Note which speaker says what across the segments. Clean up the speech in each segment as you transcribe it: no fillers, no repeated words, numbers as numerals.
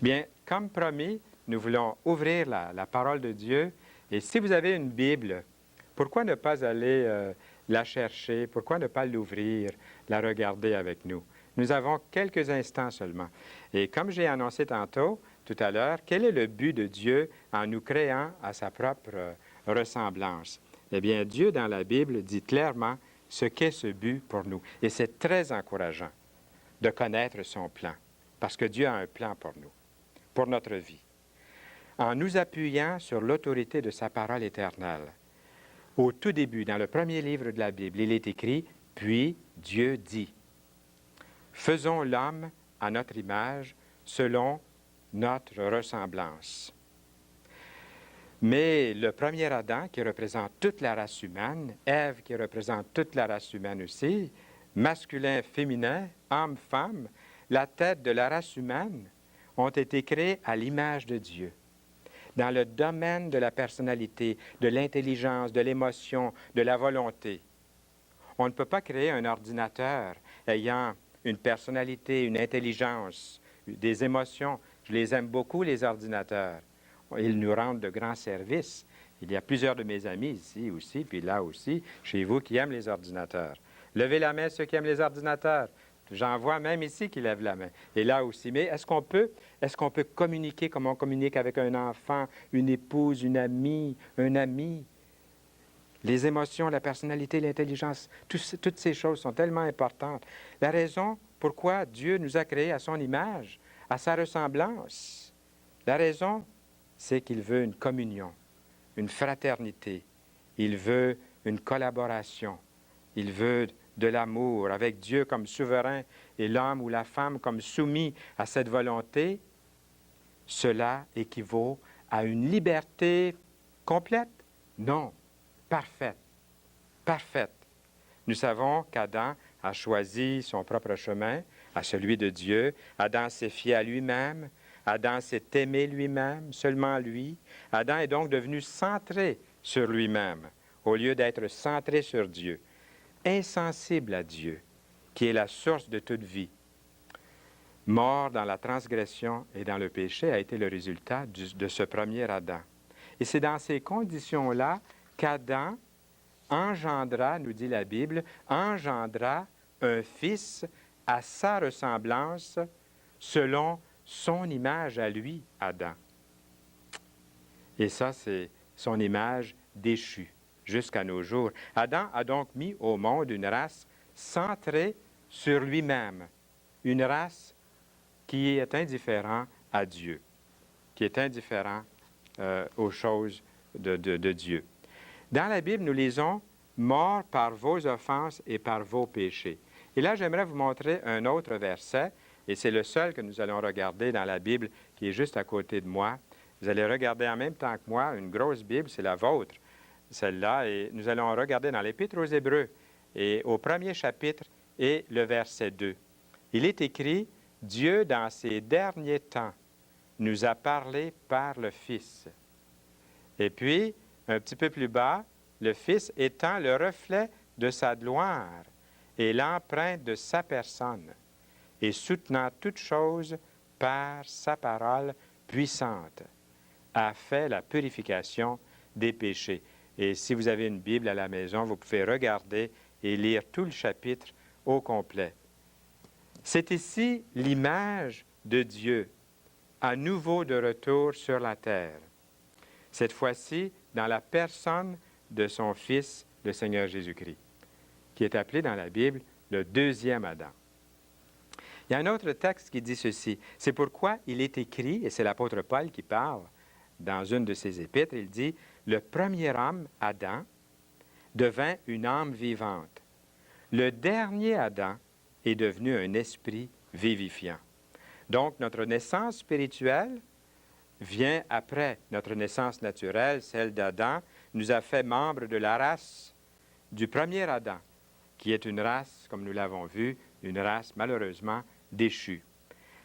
Speaker 1: Bien, comme promis, nous voulons ouvrir la parole de Dieu. Et si vous avez une Bible, pourquoi ne pas aller la chercher? Pourquoi ne pas l'ouvrir, la regarder avec nous? Nous avons quelques instants seulement. Et comme j'ai annoncé tantôt, tout à l'heure, quel est le but de Dieu en nous créant à sa propre ressemblance? Eh bien, Dieu, dans la Bible, dit clairement ce qu'est ce but pour nous. Et c'est très encourageant de connaître son plan, parce que Dieu a un plan pour notre vie. En nous appuyant sur l'autorité de sa parole éternelle, au tout début, dans le premier livre de la Bible, il est écrit « Puis Dieu dit, faisons l'homme à notre image, selon notre ressemblance. » Mais le premier Adam, qui représente toute la race humaine, Ève, qui représente toute la race humaine aussi, masculin, féminin, homme, femme, la tête de la race humaine, ont été créés à l'image de Dieu. Dans le domaine de la personnalité, de l'intelligence, de l'émotion, de la volonté. On ne peut pas créer un ordinateur ayant une personnalité, une intelligence, des émotions. Je les aime beaucoup, les ordinateurs. Ils nous rendent de grands services. Il y a plusieurs de mes amis ici aussi, puis là aussi, chez vous, qui aiment les ordinateurs. Levez la main ceux qui aiment les ordinateurs. J'en vois même ici qui lèvent la main. Et là aussi. Mais est-ce qu'on peut communiquer comme on communique avec un enfant, une épouse, une amie, un ami? Les émotions, la personnalité, l'intelligence, toutes ces choses sont tellement importantes. La raison pourquoi Dieu nous a créés à son image, à sa ressemblance, la raison, c'est qu'il veut une communion, une fraternité. Il veut une collaboration. Il veut de l'amour avec Dieu comme souverain et l'homme ou la femme comme soumis à cette volonté. Cela équivaut à une liberté complète? Non, parfaite. Parfaite. Nous savons qu'Adam a choisi son propre chemin, à celui de Dieu. Adam s'est fié à lui-même. Adam s'est aimé lui-même, seulement lui. Adam est donc devenu centré sur lui-même, au lieu d'être centré sur Dieu. Insensible à Dieu, qui est la source de toute vie. Mort dans la transgression et dans le péché a été le résultat de ce premier Adam. Et c'est dans ces conditions-là qu'Adam engendra, nous dit la Bible, engendra un fils à sa ressemblance, selon son image à lui, Adam. Et ça, c'est son image déchue jusqu'à nos jours. Adam a donc mis au monde une race centrée sur lui-même, une race qui est indifférente à Dieu, qui est indifférente aux choses de Dieu. Dans la Bible, nous lisons « Mort par vos offenses et par vos péchés ». Et là, j'aimerais vous montrer un autre verset, et c'est le seul que nous allons regarder dans la Bible qui est juste à côté de moi. Vous allez regarder en même temps que moi une grosse Bible, c'est la vôtre, celle-là, et nous allons regarder dans l'Épître aux Hébreux, et au premier chapitre et le verset 2. Il est écrit « Dieu, dans ces derniers temps, nous a parlé par le Fils. » Et puis, un petit peu plus bas, le Fils étant le reflet de sa gloire et l'empreinte de sa personne, et soutenant toutes choses par sa parole puissante, a fait la purification des péchés. Et si vous avez une Bible à la maison, vous pouvez regarder et lire tout le chapitre au complet. C'est ici l'image de Dieu, à nouveau de retour sur la terre. Cette fois-ci, dans la personne de son Fils, le Seigneur Jésus-Christ, qui est appelé dans la Bible le deuxième Adam. Il y a un autre texte qui dit ceci. C'est pourquoi il est écrit, et c'est l'apôtre Paul qui parle dans une de ses épîtres, il dit « Le premier homme, Adam, devint une âme vivante. Le dernier Adam est devenu un esprit vivifiant. » Donc, notre naissance spirituelle vient après notre naissance naturelle, celle d'Adam, nous a fait membres de la race du premier Adam, qui est une race, comme nous l'avons vu, une race malheureusement déchue.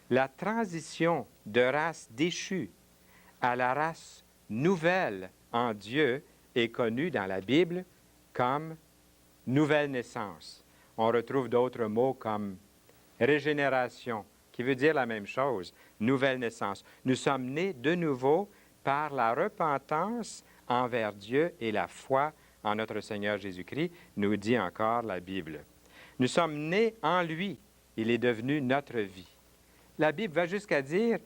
Speaker 1: La transition de race déchue à la race nouvelle en Dieu est connue dans la Bible comme nouvelle naissance. On retrouve d'autres mots comme régénération, qui veut dire la même chose, nouvelle naissance. Nous sommes nés de nouveau par la repentance envers Dieu et la foi en notre Seigneur Jésus-Christ, nous dit encore la Bible. Nous sommes nés en lui. Il est devenu notre vie. La Bible va jusqu'à dire,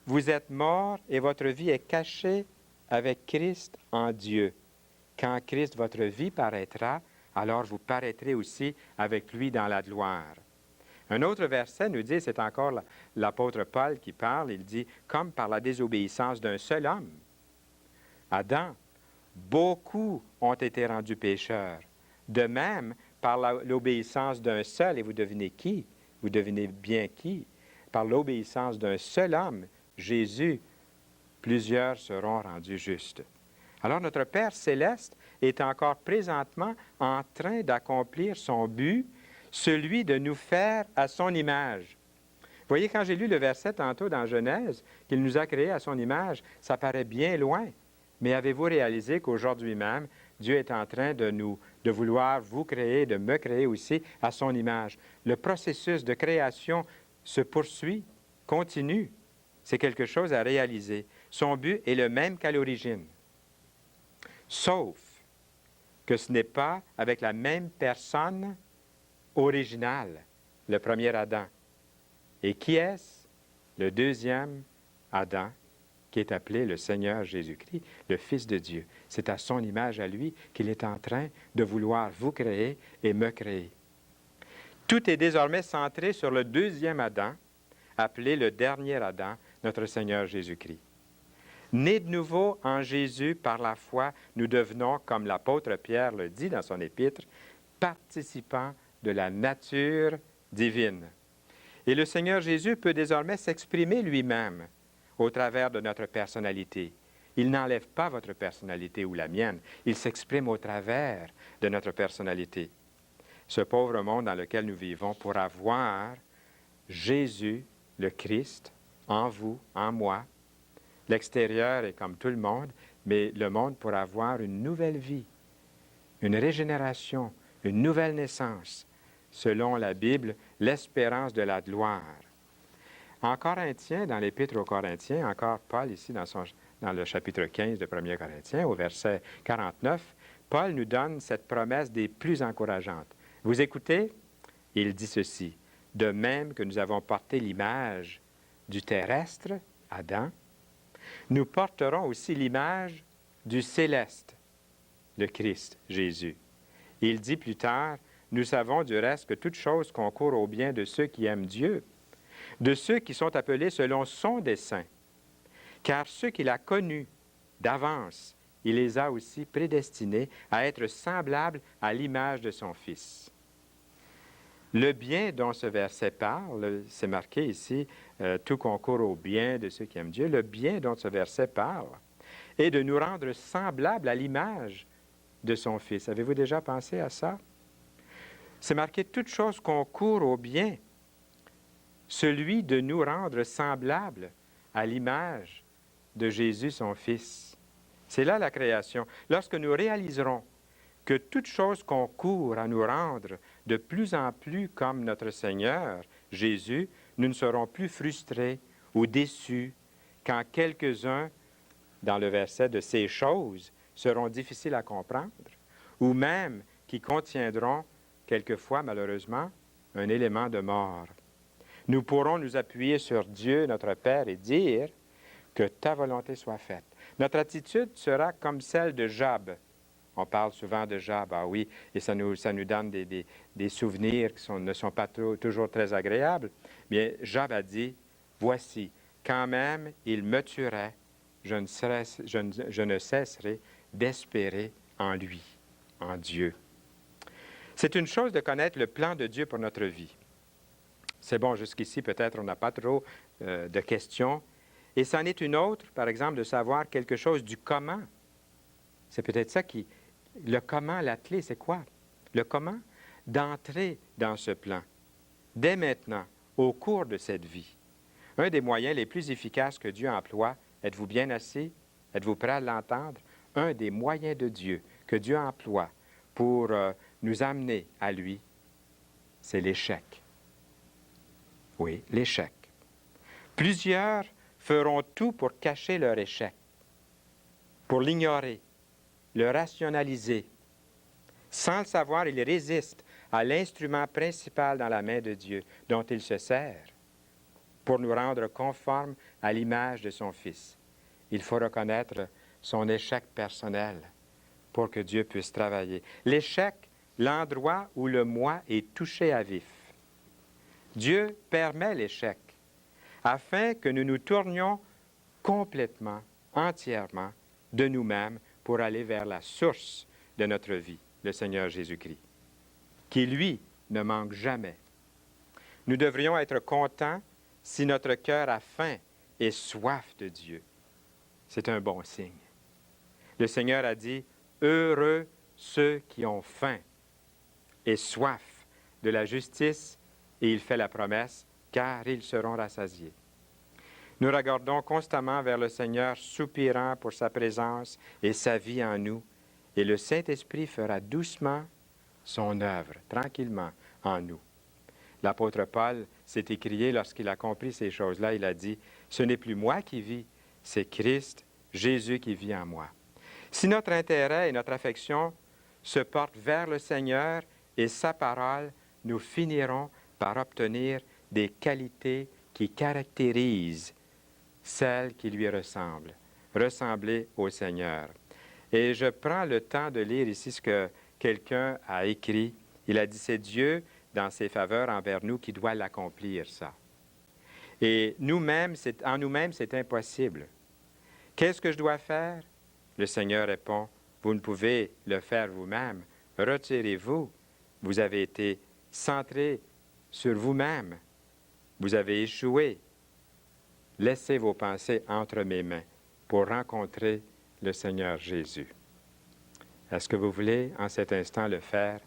Speaker 1: vous êtes morts et votre vie est cachée avec Christ en Dieu. Quand Christ, votre vie, paraîtra, alors vous paraîtrez aussi avec lui dans la gloire. Un autre verset nous dit, c'est encore l'apôtre Paul qui parle, il dit, comme par la désobéissance d'un seul homme, Adam, beaucoup ont été rendus pécheurs. De même, par l'obéissance d'un seul, et vous devinez qui? Vous devinez bien qui? Par l'obéissance d'un seul homme, Jésus, plusieurs seront rendus justes. Alors notre Père céleste est encore présentement en train d'accomplir son but, celui de nous faire à son image. Vous voyez, quand j'ai lu le verset tantôt dans Genèse, qu'il nous a créés à son image, ça paraît bien loin. Mais avez-vous réalisé qu'aujourd'hui même, Dieu est en train de vouloir vous créer, de me créer aussi à son image. Le processus de création se poursuit, continue. C'est quelque chose à réaliser. Son but est le même qu'à l'origine. Sauf que ce n'est pas avec la même personne originale, le premier Adam. Et qui est-ce? Le deuxième Adam, qui est appelé le Seigneur Jésus-Christ, le Fils de Dieu. C'est à son image à lui qu'il est en train de vouloir vous créer et me créer. Tout est désormais centré sur le deuxième Adam, appelé le dernier Adam, notre Seigneur Jésus-Christ. Nés de nouveau en Jésus par la foi, nous devenons, comme l'apôtre Pierre le dit dans son épître, participants de la nature divine. Et le Seigneur Jésus peut désormais s'exprimer lui-même au travers de notre personnalité. Il n'enlève pas votre personnalité ou la mienne, il s'exprime au travers de notre personnalité. Ce pauvre monde dans lequel nous vivons pourra voir Jésus, le Christ, en vous, en moi. L'extérieur est comme tout le monde, mais le monde pourra avoir une nouvelle vie, une régénération, une nouvelle naissance, selon la Bible, l'espérance de la gloire. En Corinthiens, dans l'Épître aux Corinthiens, encore Paul ici dans le chapitre 15 de 1 Corinthiens, au verset 49, Paul nous donne cette promesse des plus encourageantes. Vous écoutez? Il dit ceci, « De même que nous avons porté l'image du terrestre, Adam, nous porterons aussi l'image du céleste, le Christ, Jésus. » Il dit plus tard, « Nous savons du reste que toute chose concourt au bien de ceux qui aiment Dieu, de ceux qui sont appelés selon son dessein. Car ceux qu'il a connus d'avance, il les a aussi prédestinés à être semblables à l'image de son Fils. » Le bien dont ce verset parle, c'est marqué ici, tout concourt au bien de ceux qui aiment Dieu, le bien dont ce verset parle est de nous rendre semblables à l'image de son Fils. Avez-vous déjà pensé à ça? C'est marqué, toute chose concourt au bien, celui de nous rendre semblables à l'image de Jésus, son Fils. C'est là la création. Lorsque nous réaliserons que toute chose concourt à nous rendre de plus en plus comme notre Seigneur, Jésus, nous ne serons plus frustrés ou déçus quand quelques-uns, dans le verset de ces choses, seront difficiles à comprendre, ou même qui contiendront, quelquefois, malheureusement, un élément de mort. Nous pourrons nous appuyer sur Dieu, notre Père, et dire que ta volonté soit faite. Notre attitude sera comme celle de Job. On parle souvent de Job, ah oui, et ça nous donne des souvenirs qui ne sont pas toujours très agréables. Mais Job a dit, voici, quand même il me tuerait, je ne cesserai d'espérer en lui, en Dieu. C'est une chose de connaître le plan de Dieu pour notre vie. C'est bon, jusqu'ici, peut-être on n'a pas trop de questions. Et c'en est une autre, par exemple, de savoir quelque chose du comment. C'est peut-être ça qui... Le comment, la clé, c'est quoi? Le comment? D'entrer dans ce plan. Dès maintenant, au cours de cette vie. Un des moyens les plus efficaces que Dieu emploie, êtes-vous bien assis? Êtes-vous prêt à l'entendre? Un des moyens de Dieu que Dieu emploie pour nous amener à lui, c'est l'échec. Oui, l'échec. Plusieurs feront tout pour cacher leur échec, pour l'ignorer, le rationaliser. Sans le savoir, ils résistent à l'instrument principal dans la main de Dieu, dont il se sert, pour nous rendre conformes à l'image de son Fils. Il faut reconnaître son échec personnel pour que Dieu puisse travailler. L'échec, l'endroit où le moi est touché à vif. Dieu permet l'échec afin que nous nous tournions complètement, entièrement de nous-mêmes pour aller vers la source de notre vie, le Seigneur Jésus-Christ, qui, lui, ne manque jamais. Nous devrions être contents si notre cœur a faim et soif de Dieu. C'est un bon signe. Le Seigneur a dit, « Heureux ceux qui ont faim et soif de la justice, et il fait la promesse, car ils seront rassasiés. » Nous regardons constamment vers le Seigneur, soupirant pour sa présence et sa vie en nous, et le Saint-Esprit fera doucement son œuvre, tranquillement, en nous. L'apôtre Paul s'est écrié lorsqu'il a compris ces choses-là, il a dit, « Ce n'est plus moi qui vis, c'est Christ, Jésus qui vit en moi. » Si notre intérêt et notre affection se portent vers le Seigneur et sa parole, nous finirons par obtenir des qualités qui caractérisent celles qui lui ressemblent, ressembler au Seigneur. Et je prends le temps de lire ici ce que quelqu'un a écrit. Il a dit, c'est Dieu, dans ses faveurs envers nous, qui doit l'accomplir, ça. Et nous-mêmes, en nous-mêmes, c'est impossible. Qu'est-ce que je dois faire? Le Seigneur répond, vous ne pouvez le faire vous-même. Retirez-vous. Vous avez été centré sur vous-même. Vous avez échoué. Laissez vos pensées entre mes mains pour rencontrer le Seigneur Jésus. Est-ce que vous voulez en cet instant le faire?